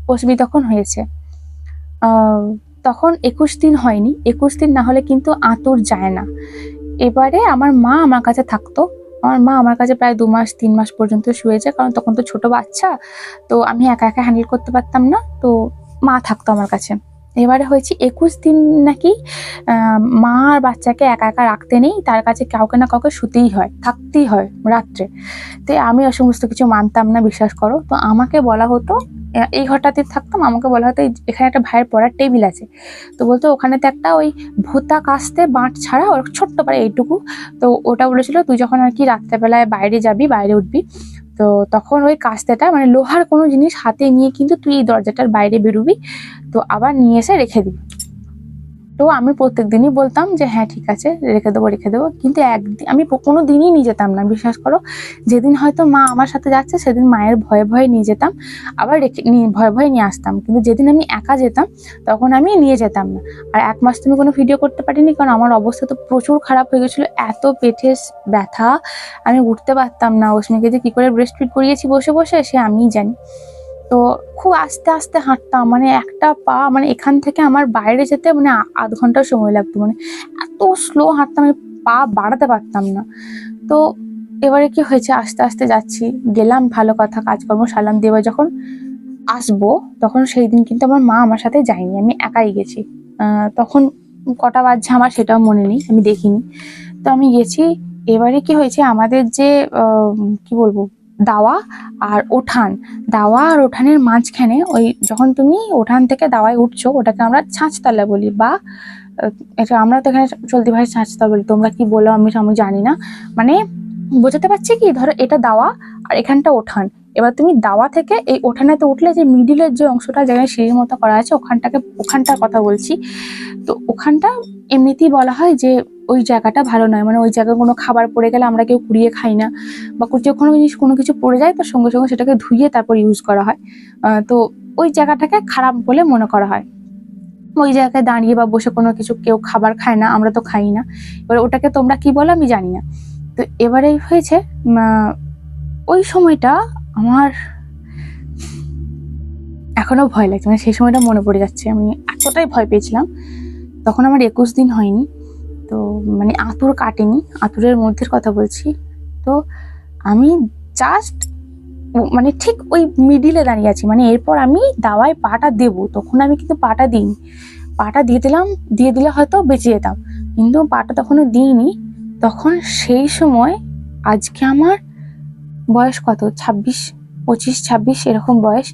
পসবি তখন হয়েছে, তখন 21 দিন হয়নি। 21 দিন না হলে কিন্তু আঁতুড় যায় না। এবারে আমার মা আমার কাছে থাকতো, আমার মা আমার কাছে প্রায় 2 মাস 3 মাস পর্যন্ত শুয়েছে, কারণ তখন তো ছোট বাচ্চা, তো আমি একা একা হ্যান্ডেল করতে পারতাম না, তো মা থাকতো আমার কাছে। এবারে হয়েছে 21 দিন নাকি মা আর বাচ্চাকে একা একা রাখতে নেই, তার কাছে কাউকে না কাউকে শুতেই হয়, থাকতেই হয় রাত্রে। তো আমি সমস্ত কিছু মানতাম না, বিশ্বাস করো। তো আমাকে বলা হতো, এই ঘরটাতে থাকতাম, আমাকে বলা হতো এখানে একটা ভাইয়ের পড়ার টেবিল আছে, তো বলতো ওখানেতে একটা ওই ভোতা কাস্তে বাঁট ছাড়া ওর ছোট্ট পারে এইটুকু, তো ওটা বলেছিল তুই যখন আর কি রাত্রেবেলায় বাইরে যাবি, বাইরে উঠবি, তো তখন ওই কাস্তেটা মানে লোহার কোনো জিনিস হাতে নিয়ে কিন্তু তুই এই দরজাটার বাইরে বেরোবি, তো আবার নিয়ে এসে রেখে দিবি। তো আমি প্রত্যেক দিনই বলতাম যে হ্যাঁ ঠিক আছে, রেখে দেবো, কিন্তু একদিন আমি কোনো দিনই নিয়ে যেতাম না, বিশ্বাস করো। যেদিন হয়তো মা আমার সাথে যাচ্ছে সেদিন মায়ের ভয়ে ভয়ে নিয়ে যেতাম, আবার ভয়ে ভয়ে নিয়ে আসতাম, কিন্তু যেদিন আমি একা যেতাম তখন আমি নিয়ে যেতাম না। আর 1 মাস তুমি কোনো ভিডিও করতে পারিনি, কারণ আমার অবস্থা তো প্রচুর খারাপ হয়ে গেছিলো, এত পেটে ব্যথা, আমি উঠতে পারতাম না। অস্মিকে যে কি করে ব্রেস্ট ফিড করিয়েছি বসে বসে সে আমিই জানি। তো খুব আস্তে আস্তে হাঁটতাম, মানে একটা পা মানে এখান থেকে আমার বাইরে যেতে মানে আধ ঘন্টা সময় লাগতো, মানে এত স্লো হাঁটতাম, আমি পা বাড়াতে পারতাম না। তো এবারে কি হয়েছে, আস্তে আস্তে যাচ্ছি, গেলাম ভালো কথা, কাজকর্ম সারলাম, দেবে যখন আসবো তখন সেই দিন কিন্তু আমার মা আমার সাথে যায়নি, আমি একাই গেছি। তখন কটা বাজছে আমার সেটাও মনে নেই, আমি দেখিনি। তো আমি গেছি। এবারে কি হয়েছে, আমাদের যে কি বলবো, দাওয়া আর উঠানের মাঝখানে, ওই যখন তুমি উঠান থেকে দাওয়ায় উঠছো ওটাকে আমরা ছাঁচতলা বলি, বা এটা আমরা তো এখানে চলতি ভাষায় ছাঁচতলা বলি, তোমরা কি বলো আমি জানি না, মানে বোঝাতে পারছি কি, ধরো এটা দাওয়া আর এখানটা উঠান, এবার তুমি দাওয়া থেকে এই ওঠানেতে উঠলে যে মিডিলের যে অংশটা যেখানে সিঁড়ির মতো করা আছে ওখানটার কথা বলছি। তো ওখানটা এমনিতেই বলা হয় যে ওই জায়গাটা ভালো নয়, মানে ওই জায়গায় কোনো খাবার পড়ে গেলে আমরা কেউ কুড়িয়ে খাই না, বা কোনো কিছু পড়ে যায় তো সঙ্গে সঙ্গে সেটাকে ধুয়ে তারপর ইউজ করা হয়। তো ওই জায়গাটাকে খারাপ বলে মনে করা হয়। ওই জায়গায় দাঁড়িয়ে বা বসে কোনো কিছু কেউ খাবার খায় না, আমরা তো খাই না। এবার ওটাকে তোমরা কি বলো আমি জানি না। তো এবারে হয়েছে, ওই সময়টা আমার এখনো ভয় লাগছে, মানে সেই সময়টা মনে পড়ে যাচ্ছে, আমি এতটাই ভয় পেয়েছিলাম। তখন আমার 21 দিন হয়নি, তো মানে আঁতুড় কাটেনি, আঁতুড়ের মধ্যে কথা বলছি। তো আমি জাস্ট মানে ঠিক ওই মিডিলে দাঁড়িয়ে আছি, মানে এরপর আমি দাওয়ায় পাটা দেবো, তখন আমি কিন্তু পাটা দিইনি, পাটা দিয়ে দিলে হয়তো বেঁচে যেতাম, কিন্তু পাটা তখনও দিইনি। তখন সেই সময় আজকে আমার বয়স কত, 25-26 এরকম বয়স,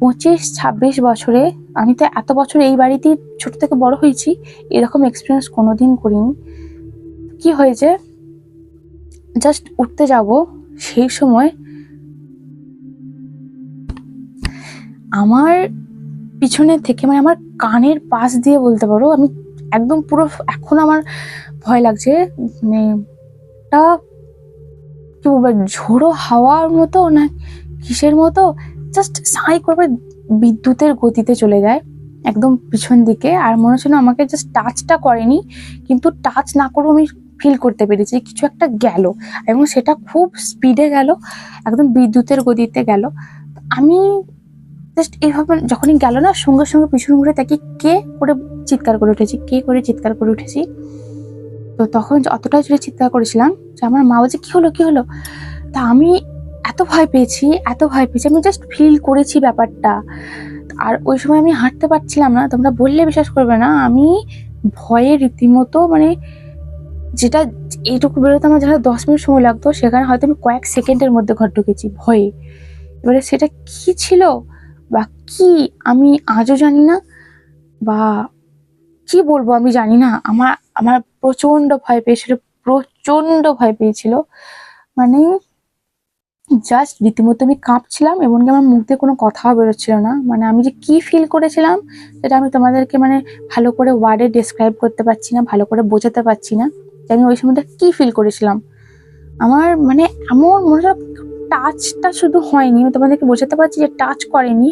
25-26 বছরে আমি তো এত বছর এই বাড়িতেই ছোট থেকে বড় হয়েছি, এরকম এক্সপিরিয়েন্স কোনোদিন করিনি। কি হয়েছে, জাস্ট উঠতে যাব সেই সময় আমার পিছনের থেকে, মানে আমার কানের পাশ দিয়ে বলতে পারো, আমি একদম পুরো এখন আমার ভয় লাগছে, মানে একটা কি বলবো, ঝোড়ো হাওয়ার মতো না কিসের মতো, জাস্ট সাই করে বিদ্যুতের গতিতে চলে যায় একদম পিছন দিকে, আর মনে হচ্ছে না আমাকে জাস্ট টাচটা করেনি, কিন্তু টাচ না করেও আমি ফিল করতে পেরেছি কিছু একটা গেল, এবং সেটা খুব স্পিডে গেল, একদম বিদ্যুতের গতিতে গেল। আমি জাস্ট এইভাবে যখনই গেল না, সঙ্গে সঙ্গে পিছন ঘুরে তাকে কে করে চিৎকার করে উঠেছি। তো তখন অতটাই জোরে চিৎকার করেছিলাম যে আমার মা বলছে কি হলো। তা আমি এত ভয় পেয়েছি, আমি জাস্ট ফিল করেছি ব্যাপারটা। আর ওই সময় আমি হাঁটতে পারছিলাম না, তোমরা বললে বিশ্বাস করবে না, আমি ভয়ে রীতিমতো মানে যেটা এইটুকু বেরোতে আমার যেখানে 10 মিনিট সময় লাগতো সেখানে হয়তো আমি কয়েক সেকেন্ডের মধ্যে ঘর ঢুকেছি ভয়ে। এবারে সেটা কি ছিল বা কি আমি আজও জানি না, বা কি বলবো আমি জানি না। আমার আমার প্রচন্ড ভয় পেয়েছিল, প্রচন্ড ভয় পেয়েছিল। মানে জাস্ট রীতিমতো আমি কাঁপছিলাম, এমনকি আমার মুখ দিয়ে কোনো কথাও বেরোচ্ছিল না। মানে আমি যে কি ফিল করেছিলাম সেটা আমি তোমাদেরকে মানে ভালো করে ওয়ার্ডে ডেসক্রাইব করতে পারছি না, ভালো করে বোঝাতে পারছি না যে আমি ওই সময়টা কি ফিল করেছিলাম। আমার মানে এমন মনে হলো টাচটা শুধু হয়নি, আমি তোমাদেরকে বোঝাতে পারছি যে টাচ করেনি,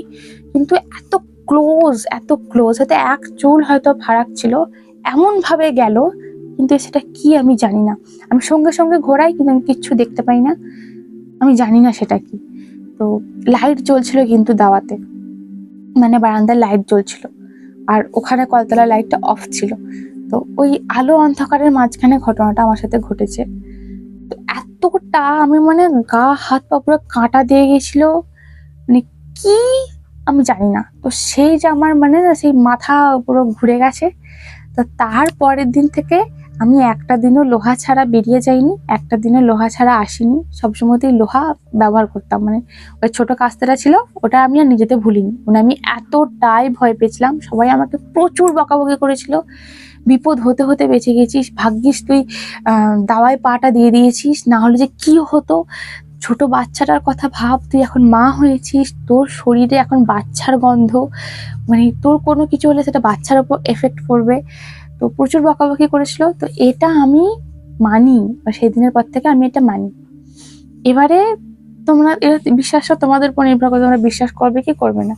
কিন্তু এত ক্লোজ, এত ক্লোজ, হয়তো এক চুল হয়তো ফারাক ছিল, এমন ভাবে গেল। কিন্তু সেটা কি আমি জানি না। আমি সঙ্গে সঙ্গে ঘোরাই, কিন্তু আমি কিচ্ছু দেখতে পাই না, আমি জানি না সেটা কি। তো লাইট জ্বলছিল কিন্তু দাওয়াতে, মানে বারান্দায় লাইট জ্বলছিল, আর ওখানে কলতলার লাইটটা অফ ছিল। তো ওই আলো অন্ধকারের মাঝখানে ঘটনাটা আমার সাথে ঘটেছে। তো এতটা আমি মানে গা হাত পা পুরো কাঁটা দিয়ে গেছিল, মানে কি আমি জানি না। তো সেই যে আমার মানে সেই মাথা পুরো ঘুরে গেছে। তো তার পরের দিন থেকে আমি একটা দিনও লোহা ছাড়া বেরিয়ে যাইনি, একটা দিনও লোহা ছাড়া আসিনি, সবসময়তেই লোহা ব্যবহার করতাম। মানে ওই ছোট কাস্তেটা ছিল, ওটা আমি আর নিজেতে ভুলিনি। মানে আমি এতটাই ভয় পেয়েছিলাম, সবাই আমাকে প্রচুর বকাবকি করেছিল, বিপদ হতে হতে বেঁচে গেছিস, ভাগ্যিস তুই দাওয়ায় পাটা দিয়ে দিয়েছিস, না হলে যে কি হতো। ছোট বাচ্চাটার কথা ভাব, তুই এখন মা হয়েছিস, তোর শরীরে এখন বাচ্চার গন্ধ, মানে তোর কোনো কিছু হলে সেটা বাচ্চার উপর এফেক্ট করবে। তো প্রচুর বকাবকি করেছিল। তো এটা আমি মানি, বা সেই দিনের পর থেকে আমি এটা মানি। এবারে তোমরা এটা বিশ্বাসটা তোমাদের উপর নির্ভর করে, তোমরা বিশ্বাস করবে কি করবে না।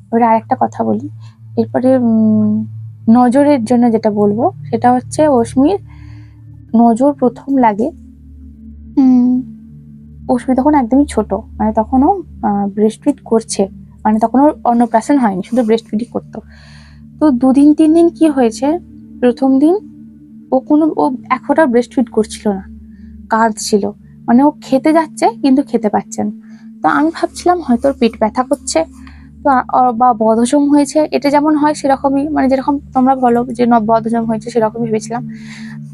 এবারে আরেকটা কথা বলি, এরপরে নজরের জন্য যেটা বলবো সেটা হচ্ছে অস্মির নজর প্রথম লাগে। অস্মি তখন একদমই ছোট, মানে তখনও ব্রেস্ট ফিড করছে, মানে তখন ওর অন্নপ্রাশন হয়নি, শুধু ব্রেস্ট ফিডই করতো। তো 2-3 দিন কি হয়েছে, প্রথম দিন ও এক ফোঁটা ব্রেস্ট ফিড করছিল না, কাঁদছিল। মানে ও খেতে যাচ্ছে কিন্তু খেতে পাচ্ছে না। তো আমি ভাবছিলাম হয়তো ওর পেট ব্যথা করছে, তো বা বদহজম হয়েছে, এটা যেমন হয় সেরকমই, মানে যেরকম তোমরা বলো যে বদহজম হয়েছে সেরকমই ভেবেছিলাম।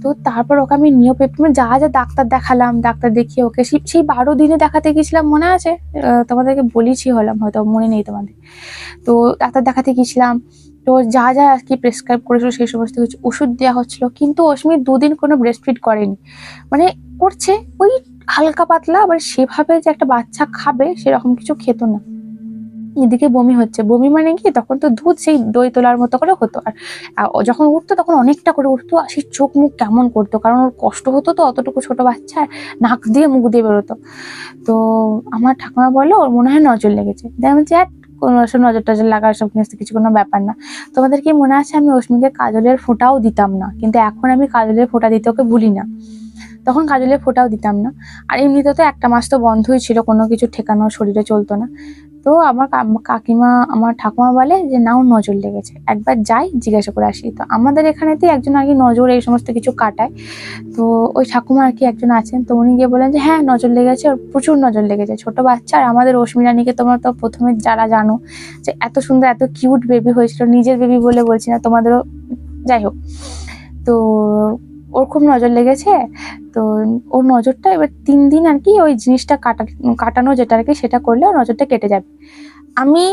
তো তারপর ওকে আমি নিওপেপটিন যা যা ডাক্তার দেখালাম, ডাক্তার দেখিয়ে ওকে সেই 12 দিনে দেখাতে গেছিলাম, মনে আছে? তোমাদেরকে বলেছি হলাম, হয়তো মনে নেই তোমাদের। তো ডাক্তার দেখাতে গেছিলাম, তো যা যা আর কি প্রেসক্রাইব করেছিল সেই সমস্ত কিছু ওষুধ দেওয়া হচ্ছিল, কিন্তু অস্মি 2 দিন কোনো ব্রেস্ট ফিড করেনি। মানে করছে ওই হালকা পাতলা, আবার সেভাবে যে একটা বাচ্চা খাবে সেরকম কিছু খেত না। এদিকে বমি হচ্ছে, বমি মানে কি, তখন তো দুধ সেই দই তোলার মতো করে হতো, আর যখন উঠতো তখন অনেকটা করে উঠতো, আর সেই চোখ মুখ কেমন করতো, কারণ ওর কষ্ট হতো তো, অতটুকু ছোট বাচ্চা, নাক দিয়ে মুখ দিয়ে বেরোতো। তো আমার ঠাকুমা বললো ওর মনে হয় নজর লেগেছে। আমি বলছি কোনো নজর টজর লাগার সব কিছু কোনো ব্যাপার না। তোমাদের কি মনে আছে আমি অস্মিকে কাজলের ফোঁটাও দিতাম না, কিন্তু এখন আমি কাজলের ফোঁটা দিতে ওকে ভুলি না, তখন কাজলের ফোঁটাও দিতাম না। আর এমনিতে তো একটা মাস তো বন্ধই ছিল, কোনো কিছু ঠেকানো শরীরে চলতো না। তো আমার কাকিমা, আমার ঠাকুমা বলে যে না ওর নজর লেগেছে, একবার যাই জিজ্ঞাসা করে আসি। তো আমাদের এখানেতে একজন আগে নজর এই সমস্ত কিছু কাটায়, তো ওই ঠাকুমা আর কি একজন আছেন, তো উনি গিয়ে বলেন যে হ্যাঁ নজর লেগেছে, ওর প্রচুর নজর লেগেছে, ছোট বাচ্চা। আর আমাদের অস্মি রানীকে তোমরা তো প্রথমে যারা জানো যে এত সুন্দর এত কিউট বেবি হয়েছিল, নিজের বেবি বলে বলছি না তোমাদেরও, যাই হোক। তো ওর খুব নজর লেগেছে। তো ওর নজরটা এবার 3 দিন আর কি ওই জিনিসটা কাটানো যেটা আর কি, সেটা করলে ওর নজরটা কেটে যাবে। আমি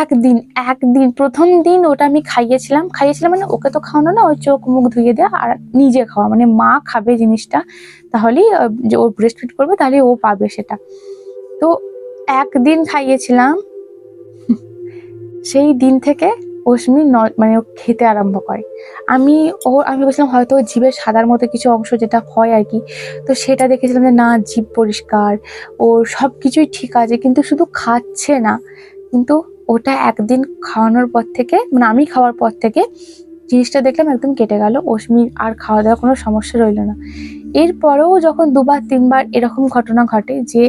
একদিন প্রথম দিন ওটা আমি খাইয়েছিলাম মানে ওকে তো খাওয়ানো না, ওই চোখ মুখ ধুয়ে দেওয়া আর নিজে খাওয়া, মানে মা খাবে জিনিসটা, তাহলেই যে ও ব্রেস্ট ফিড করবে তাহলে ও পাবে সেটা। তো একদিন খাইয়েছিলাম, সেই দিন থেকে অস্মি মানে ও খেতে আরম্ভ করে। আমি ভেবেছিলাম হয়তো জিভের সাদার মতো কিছু অংশ যেটা হয় আর কি, তো সেটা দেখেছিলাম যে না, জিভ পরিষ্কার, ওর সব কিছুই ঠিক আছে, কিন্তু শুধু খাচ্ছে না। কিন্তু ওটা একদিন খাওয়ানোর পর থেকে, মানে আমি খাওয়ার পর থেকে জিনিসটা দেখলাম একদম কেটে গেল, অস্মির আর খাওয়া দাওয়ার কোনো সমস্যা রইল না। এরপরেও যখন 2-3 বার এরকম ঘটনা ঘটে যে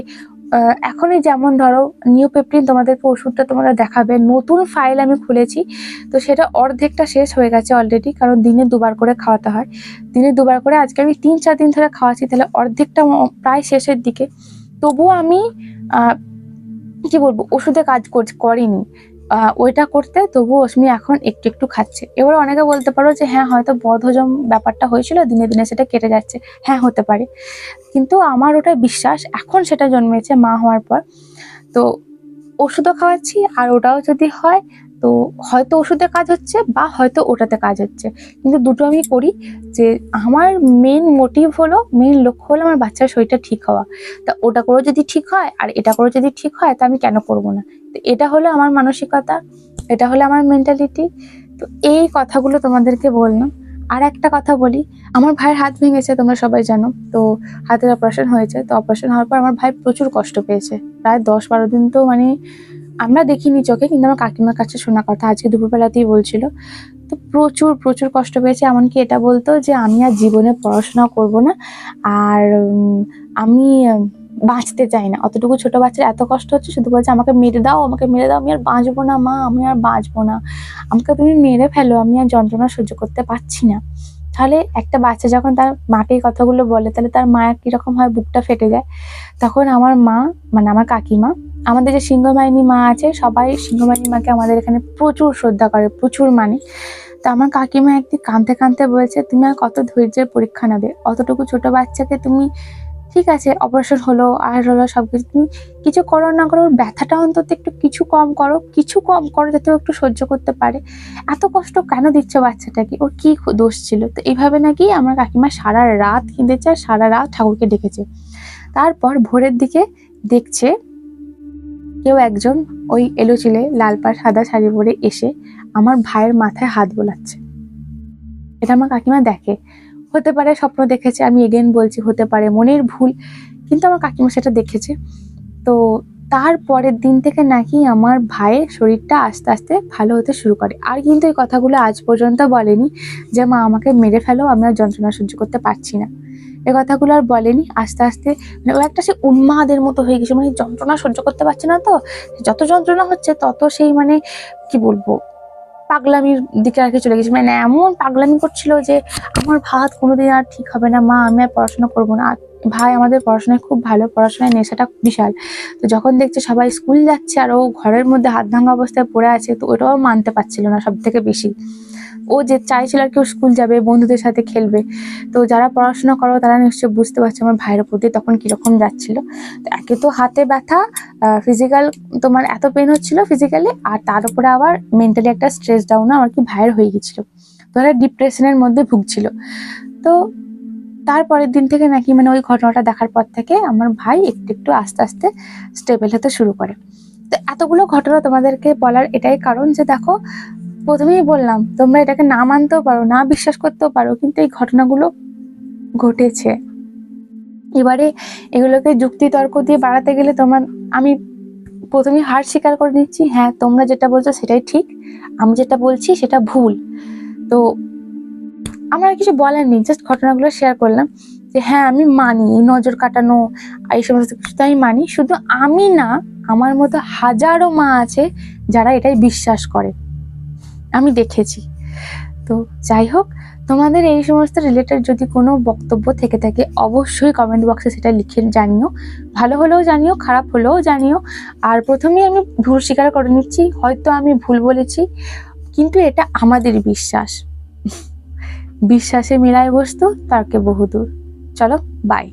এখনই যেমন ধরো নিওপেপটিন তোমাদেরকে ওষুধটা তোমরা দেখাবে, নতুন ফাইল আমি খুলেছি, তো সেটা অর্ধেকটা শেষ হয়ে গেছে অলরেডি, কারণ দিনে 2বার করে খাওয়াতে হয়, দিনে 2বার করে আজকে আমি 3-4 দিন ধরে খাওয়াচ্ছি, তাহলে অর্ধেকটা প্রায় শেষের দিকে। তবুও আমি কি বলবো, ওষুধে কাজ করেনি। ওইটা করতে, তবু অশ্মি এখন একটু একটু খাচ্ছে। এবার অনেকে বলতে পারো যে হ্যাঁ হয়তো বদহজম ব্যাপারটা হয়েছিল, দিনে দিনে সেটা কেটে যাচ্ছে। হ্যাঁ হতে পারে, কিন্তু আমার ওটা বিশ্বাস এখন সেটা জন্মেছে মা হওয়ার পর। তো ওষুধও খাওয়াচ্ছি, আর ওটাও যদি হয় তো হয়তো ওষুধে কাজ হচ্ছে বা হয়তো ওটাতে কাজ হচ্ছে, কিন্তু দুটো আমি করি। যে আমার মেন মোটিভ হলো, মেন লক্ষ্য হলো আমার বাচ্চার শরীরটা ঠিক হওয়া। তা ওটা করেও যদি ঠিক হয় আর এটা করেও যদি ঠিক হয়, তা আমি কেন করব না? তো এটা হলো আমার মানসিকতা, এটা হলো আমার মেন্টালিটি। তো এই কথাগুলো তোমাদেরকে বললাম। আর একটা কথা বলি, আমার ভাইয়ের হাত ভেঙেছে, তোমরা সবাই জানো। তো হাতের অপারেশন হয়েছে, তো অপারেশন হওয়ার পর আমার ভাই প্রচুর কষ্ট পেয়েছে। প্রায় 10-12 দিন তো মানে আমরা দেখিনি চোখে, কিন্তু আমার কাকিমার কাছে শোনা কথা, আজকে দুপুরবেলাতেই বলছিল। তো প্রচুর প্রচুর কষ্ট পেয়েছে, এমনকি এটা বলতো যে আমি আর জীবনে পড়াশোনা করব না, আর আমি বাঁচতে চাই না। অতটুকু ছোট বাচ্চার এত কষ্ট হচ্ছে, শুধু বলছে আমাকে মেরে দাও, আমাকে মেরে দাও, আমি আর বাঁচবো না মা, আমি আর বাঁচবো না, আমাকে তুমি মেরে ফেলো, আমি আর যন্ত্রণা সহ্য করতে পারছি না। তাহলে একটা বাচ্চা যখন তার মাকে এই কথাগুলো বলে, তাহলে তার মায়ের কিরকম হয়, বুকটা ফেটে যায়। তখন আমার মা, মানে আমার কাকিমা, আমাদের যে সিংহবাহিনী মা আছে, সবাই সিংহবাহিনী মাকে আমাদের এখানে প্রচুর শ্রদ্ধা করে, প্রচুর মানে। তো আমার কাকিমা একদিন কাঁদতে কাঁদতে বলেছে, তুমি আর কত ধৈর্যের পরীক্ষা নেবে? অতটুকু ছোট বাচ্চাকে তুমি, ঠিক আছে অপারেশন হলো আর হলো সবকিছু, তুমি কিছু করো না করো, ওর ব্যথাটা অন্তত একটু কিছু কম করো, কিছু কম করো, যাতে ও একটু সহ্য করতে পারে। এত কষ্ট কেন দিচ্ছ বাচ্চাটাকে? ওর কি দোষ ছিল? তো এইভাবে নাকি আমার কাকিমা সারা রাত কেঁদেছে আর সারা রাত ঠাকুরকে ডেকেছে। তারপর ভোরের দিকে দেখছে কেউ একজন ওই এলোচিলে লাল পাড় সাদা শাড়ি পরে এসে আমার ভাইয়ের মাথায় হাত বোলাচ্ছে। এটা আমার কাকিমা দেখে। হতে পারে স্বপ্ন দেখেছে, আমি এগেন বলছি হতে পারে মনের ভুল, কিন্তু আমার কাকিমা সেটা দেখেছে। তো তার পরের দিন থেকে নাকি আমার ভাইয়ের শরীরটা আস্তে আস্তে ভালো হতে শুরু করে। আর কিন্তু এই কথাগুলো আজ পর্যন্ত বলেনি যে মা আমাকে মেরে ফেলো, আমি আর যন্ত্রণা সহ্য করতে পারছি না। এ কথাগুলো আর বলেনি। আস্তে আস্তে মানে ও একটা সে উন্মাদের মতো হয়ে গেছে, মানে যন্ত্রণা সহ্য করতে পারছে না। তো যত যন্ত্রণা হচ্ছে তত সেই মানে কি বলবো, পাগলামির দিকে আর কি চলে গেছে। মানে এমন পাগলামি করছিল যে আমার ভাত কোনোদিন আর ঠিক হবে না মা, আমি আর পড়াশোনা করবো না। ভাই আমাদের পড়াশোনায় খুব ভালো, পড়াশোনায় নেশাটা বিশাল। তো যখন দেখছে সবাই স্কুল যাচ্ছে আর ও ঘরের মধ্যে হাত ভাঙা অবস্থায় পড়ে আছে, তো ওটাও মানতে পারছিল না সব থেকে বেশি। ও যে চাইছিল আর কি ও স্কুল যাবে, বন্ধুদের সাথে খেলবে। তো যারা পড়াশোনা করো তারা নিশ্চয়ই বুঝতে পারছে আমার ভাইয়ের প্রতি তখন কিরকম যাচ্ছিল। তো একে তো হাতে ব্যথা, ফিজিক্যাল তোমার এত পেন হচ্ছিল ফিজিক্যালি, আর তার উপরে আবার মেন্টালি একটা স্ট্রেস ডাউন আমার কি ভাইয়ের হয়ে গেছিল। তো ওরা ডিপ্রেশনের মধ্যে ভুগছিল। তো তারপরের দিন থেকে নাকি মানে ওই ঘটনাটা দেখার পর থেকে আমার ভাই একটু একটু আস্তে আস্তে স্টেবল হতে শুরু করে। তো এতগুলো ঘটনা তোমাদেরকে বলার এটাই কারণ যে দেখো, প্রথমেই বললাম তোমরা এটাকে না মানতেও পারো, না বিশ্বাস করতেও পারো, কিন্তু এই ঘটনাগুলো ঘটেছে। এবারে এগুলোকে যুক্তি তর্ক দিয়ে বাড়াতে গেলে তোমার, আমি প্রথমেই হার স্বীকার করে নিচ্ছি, হ্যাঁ তোমরা যেটা বলছো সেটাই ঠিক, আমি যেটা বলছি সেটা ভুল। তো আমার কিছু বলার নেই, জাস্ট ঘটনাগুলো শেয়ার করলাম যে হ্যাঁ আমি মানি এই নজর কাটানো এই সমস্ত কিছু, তো আমি মানি। শুধু আমি না, আমার মতো হাজারো মা আছে যারা এটাই বিশ্বাস করে, আমি দেখেছি। তো যাই হোক, তোমাদের এই সমস্ত রিলেটেড যদি কোনো বক্তব্য থেকে থাকে অবশ্যই কমেন্ট বক্সে সেটা লিখে জানিও। ভালো হলেও জানিও, খারাপ হলেও জানিও। আর প্রথমেই আমি ভুল স্বীকার করে নিচ্ছি, হয়তো আমি ভুল বলেছি, কিন্তু এটা আমাদের বিশ্বাস। বিশ্বাসে মিলায় বস্তু তর্কে বহুদূর। চলো বাই।